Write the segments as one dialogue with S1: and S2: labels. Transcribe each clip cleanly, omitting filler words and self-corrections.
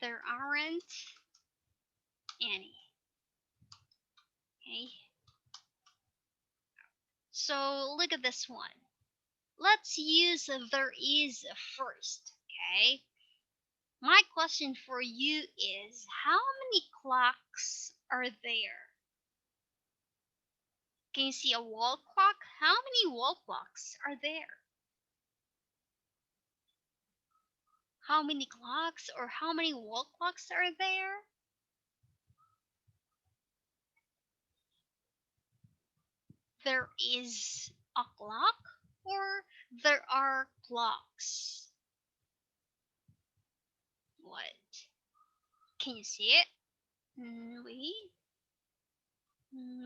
S1: There aren't any. Okay. So look at this one. Let's use there is first. Okay. My question for you is, how many clocks are there? Can you see a wall clock? How many wall clocks are there? How many clocks or how many wall clocks are there? There is a clock or there are clocks? What? Can you see it? Wait.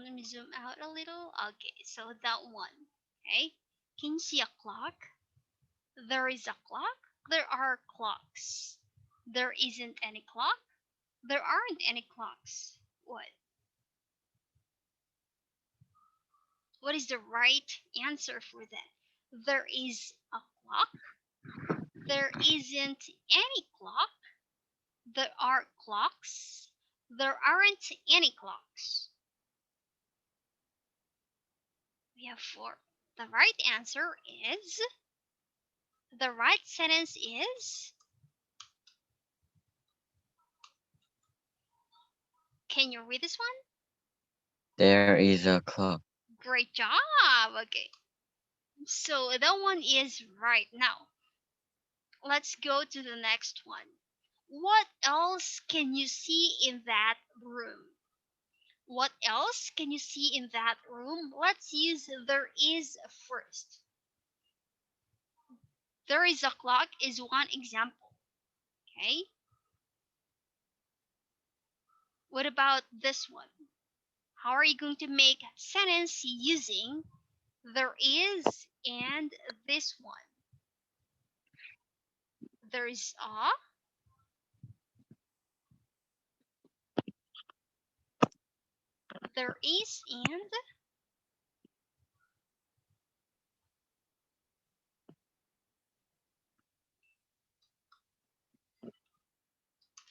S1: Let me zoom out a little. Okay, so that one. Okay. Can you see a clock? There is a clock. There are clocks. There isn't any clock. There aren't any clocks. What? What is the right answer for that? There is a clock. There isn't any clock. There are clocks. There aren't any clocks. We have four. The right answer is, the right sentence is, can you read this one?
S2: There is a clock.
S1: Great job. Okay. So that one is right. Now, let's go to the next one. What else can you see in that room? What else can you see in that room? Let's use there is first. There is a clock is one example. Okay. What about this one? How are you going to make a sentence using there is and this one? There is a, there is and,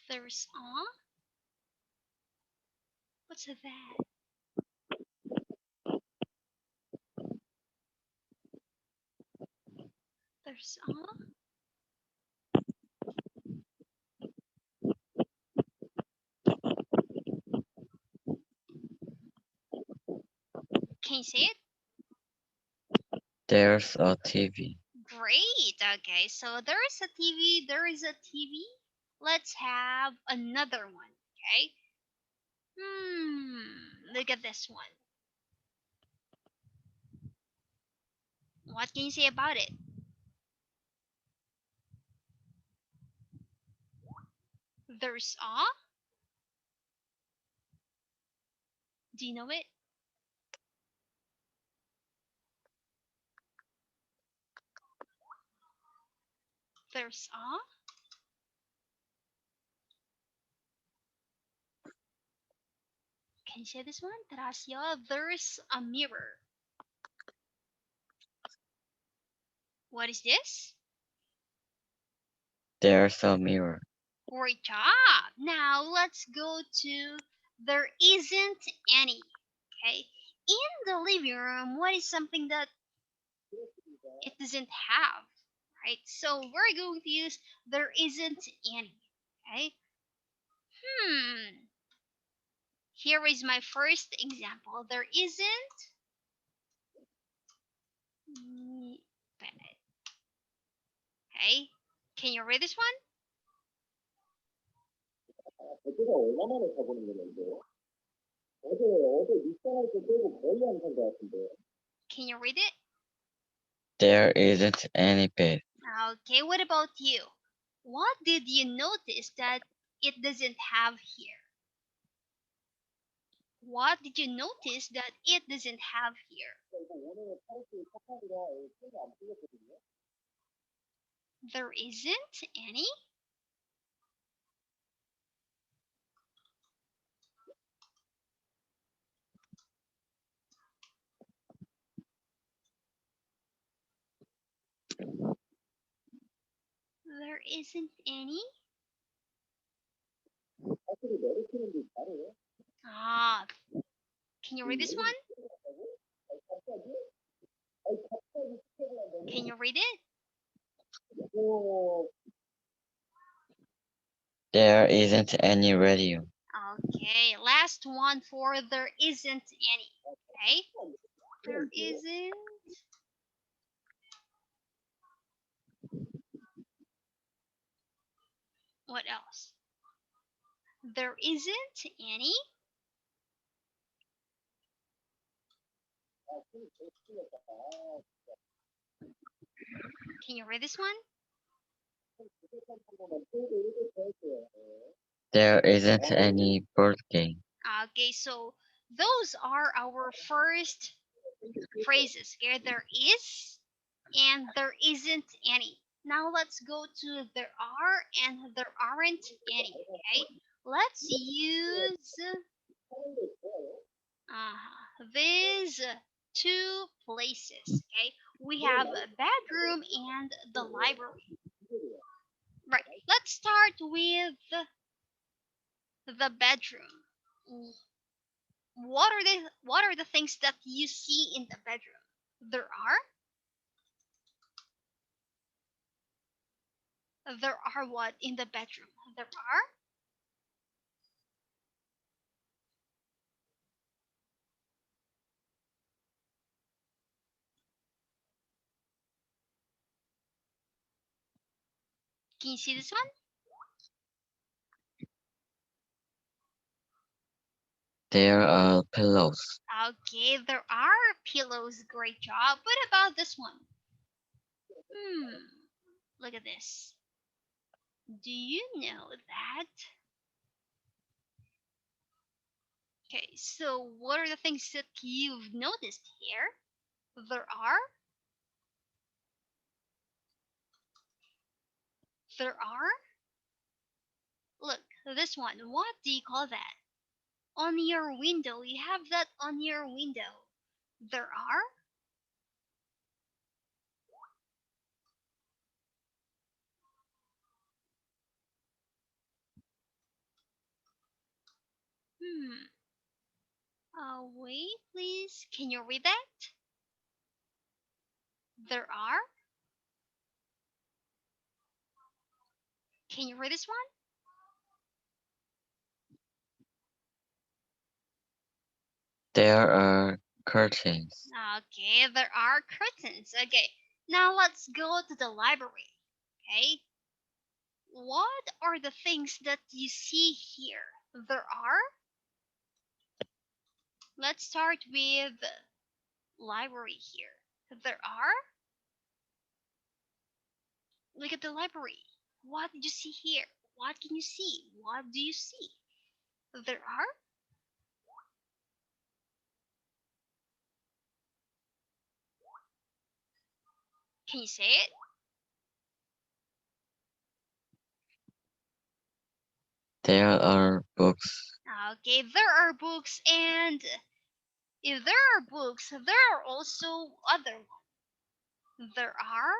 S1: there's a. What's that? There's a. Can you say it?
S2: There's a TV.
S1: Great. Okay, so there is a TV. There is a TV. Let's have another one. Okay. Look at this one. What can you say about it? There's a. Do you know it? There's a. Can you say this one? Tarasya, there's a mirror. What is this?
S2: There's a mirror.
S1: Great job. Now let's go to there isn't any. Okay. In the living room, what is something that it doesn't have? Right. So we're going to use there isn't any. Okay. Here is my first example. There isn't bed. Okay. Can you read this one?
S3: 제가 얼마 만에 가보는 거는데요. 어제 밑장할 때 빼고 거의 안 산 것 같은데.
S1: Can you read it?
S2: There isn't any bed.
S1: Okay, what about you? What did you notice that it doesn't have here? What did you notice that it doesn't have here?
S3: 오늘 파리스 카파리가 손이 안 풀렸거든요.
S1: There isn't any. There isn't any.
S3: 확실히 내리치는지 잘해.
S1: Ah, can you read this one?
S3: 아니, 갑자기 스텝을 한다고?
S1: Can you read it?
S2: There isn't any radio.
S1: Okay, last one for there isn't any. Okay, there isn't. What else? There isn't any. Can you read this one?
S2: There isn't any birthday.
S1: Okay, so those are our first phrases. Okay, there is and there isn't any. Now let's go to there are and there aren't any. Okay, let's use these two places. Okay, we have a bedroom and the library. Right. Let's start with the bedroom. What are the things that you see in the bedroom? There are what in the bedroom? There are. Can you see this one?
S2: There are pillows.
S1: Okay, there are pillows. Great job. What about this one? Look at this. Do you know that? Okay, so what are the things that you've noticed here? There are. There are. Look, this one. What do you call that? On your window. You have that on your window. There are. Hmm. Wait, please. Can you read that? There are. Can you read this one?
S2: There are curtains.
S1: Okay, there are curtains. Okay, now let's go to the library. Okay, what are the things that you see here? There are. Let's start with library here. There are. Look at the library. What did you see here? What can you see? What do you see? There are. Can you say it?
S2: There are books.
S1: Okay, there are books, and if there are books, there are also other ones. There are.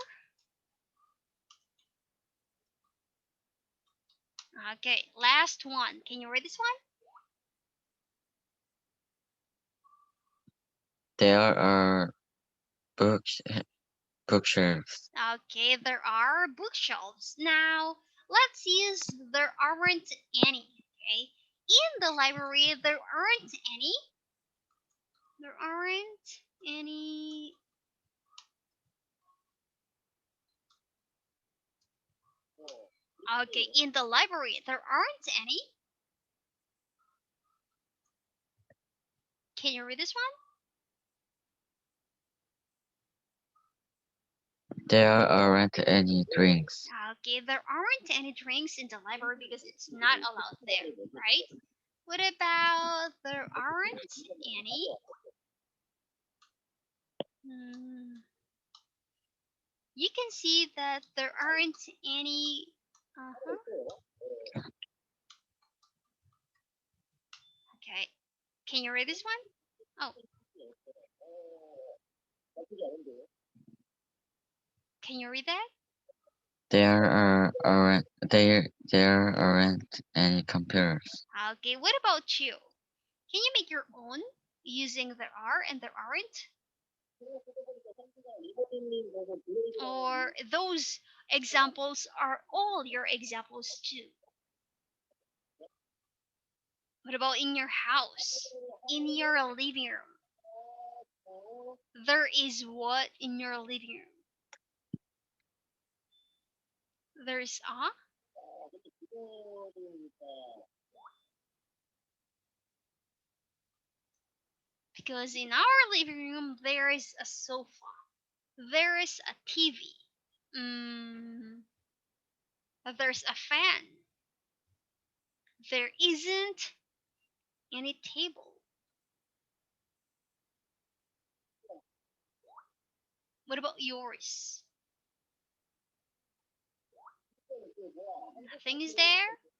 S1: Okay, last one. Can you read this one?
S2: There are books, bookshelves.
S1: Okay, there are bookshelves. Now, let's use there aren't any. Okay, in the library, there aren't any. There aren't any. Okay, in the library, there aren't any. Can you read this one?
S2: There aren't any drinks.
S1: Okay, there aren't any drinks in the library because it's not allowed there, right? What about there aren't any? You can see that there aren't any. Okay, can you read this one? Oh, can you read that?
S2: There There aren't any computers.
S1: Okay, what about you? Can you make your own using there are and there aren't? Or those examples are all your examples too? What about in your house? In your living room? There is what in your living room? There's a because in our living room there is a sofa, there is a TV, mm, there's a fan, there isn't any table. What about yours? Nothing is there?